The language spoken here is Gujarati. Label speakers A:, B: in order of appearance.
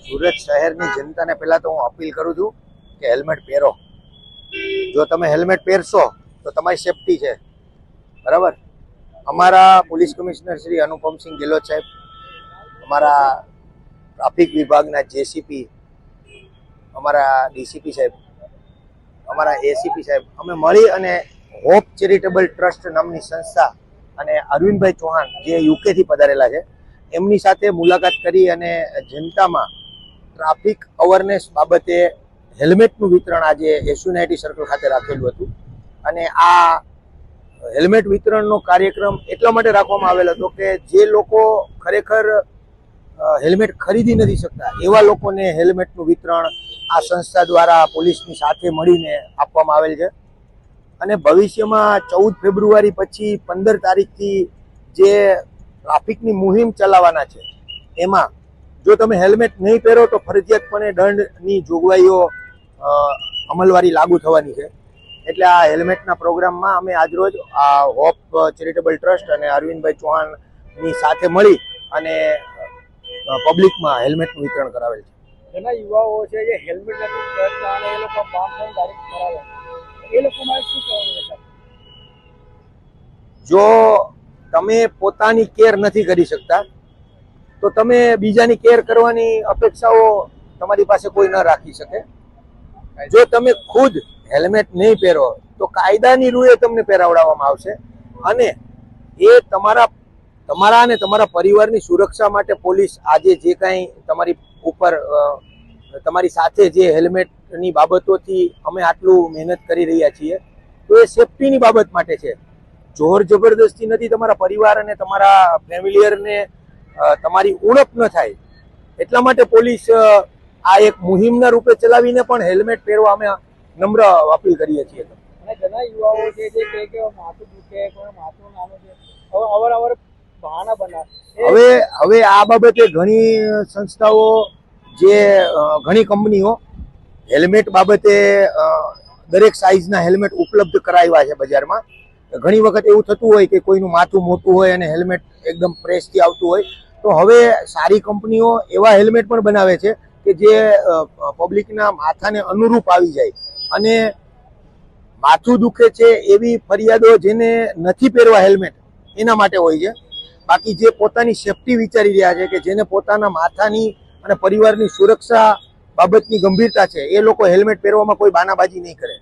A: સુરત શહેરની જનતાને પહેલા તો હું અપીલ કરું છું કે હેલ્મેટ પહેરો. જો તમે હેલ્મેટ પહેરશો તો તમારી સેફટી છે, બરાબર. અમારા પોલીસ કમિશનર શ્રી અનુપમસિંહ ગેહલોત સાહેબ, અમારા ટ્રાફિક વિભાગના જેસીપી, અમારા ડીસીપી સાહેબ, અમારા એસીપી સાહેબ, અમે મળી અને હોપ ચેરિટેબલ ટ્રસ્ટ નામની સંસ્થા અને અરવિંદભાઈ ચૌહાણ જે યુકેથી પધારેલા છે એમની સાથે મુલાકાત કરી અને જનતામાં ટ્રાફિક અવેરનેસ બાબતે હેલ્મેટનું વિતરણ આજે એસયુનાઇટી સર્કલ ખાતે રાખેલું હતું. અને આ હેલ્મેટ વિતરણનો કાર્યક્રમ એટલા માટે રાખવામાં આવેલો હતો કે જે લોકો ખરેખર હેલ્મેટ ખરીદી નથી શકતા એવા લોકોને હેલ્મેટનું વિતરણ આ સંસ્થા દ્વારા પોલીસની સાથે મળીને આપવામાં આવેલ છે. અને ભવિષ્યમાં 14 ફેબ્રુઆરી પછી 15 તારીખથી જે ટ્રાફિકની મુહિમ ચલાવવાના છે એમાં જો તમે હેલ્મેટ નહીં પહેરો તો ફરજિયાતપણે દંડની જોગવાઈઓ અમલવારી લાગુ થવાની છે. એટલે આ હેલ્મેટના પ્રોગ્રામમાં અમે આજરોજ આ હોપ ચેરિટેબલ ટ્રસ્ટ અને અરવિંદભાઈ ચૌહાણની સાથે મળી અને પબ્લિકમાં હેલ્મેટનું વિતરણ કરાવેલ છે.
B: ઘણા યુવાઓ છે જે હેલ્મેટ નથી પહેરતા અને એ લોકો બામ ગાડી કરાવે, એ લોકો માટે શું કહેવાનું છે?
A: જો તમે પોતાની કેર નથી કરી શકતા તો તમે બીજાની કેર કરવાની અપેક્ષાઓ તમારી પાસે કોઈ ન રાખી શકે. જો તમે ખુદ હેલ્મેટ નહીં પહેરો તો કાયદાની રૂએ તમને પહેરાવડાવવામાં આવશે અને એ તમારા અને તમારા પરિવારની સુરક્ષા માટે પોલીસ આજે જે કાંઈ તમારી ઉપર તમારી સાથે જે હેલ્મેટની બાબતોથી અમે આટલું મહેનત કરી રહ્યા છીએ તો એ સેફટીની બાબત માટે છે. જોર જબરદસ્તી નથી. તમારા પરિવાર અને તમારા ફેમિલિયરને તમારી ઉણપ ન થાય એટલા માટે પોલીસ આ એક મુહિમના રૂપે ચલાવીને પણ હેલ્મેટ પહેરવા અમે નમ્ર અપીલ કરીએ છીએ.
B: અને ઘણા યુવાઓ છે જે કહે કે માથું દુખે, કોઈ માથું નાનું છે, અવારનવાર બહાના બનાવે.
A: હવે આ બાબતે ઘણી સંસ્થાઓ જે ઘણી કંપનીઓ હેલ્મેટ બાબતે દરેક સાઇઝના હેલ્મેટ ઉપલબ્ધ કરાવ્યા છે બજારમાં. ઘણી વખત એવું થતું હોય કે કોઈનું માથું મોટું હોય અને હેલ્મેટ એકદમ પ્રેસથી આવતું હોય તો હવે સારી કંપનીઓ એવા હેલ્મેટ પણ બનાવે છે કે જે પબ્લિકના માથાને અનુરૂપ આવી જાય. અને માથું દુખે છે એવી ફરિયાદો જેને નથી પહેરવા હેલ્મેટ એના માટે હોય છે. બાકી જે પોતાની સેફટી વિચારી રહ્યા છે કે જેને પોતાના માથાની અને પરિવારની સુરક્ષા બાબતની ગંભીરતા છે એ લોકો હેલ્મેટ પહેરવામાં કોઈ બાનાબાજી નહીં કરે.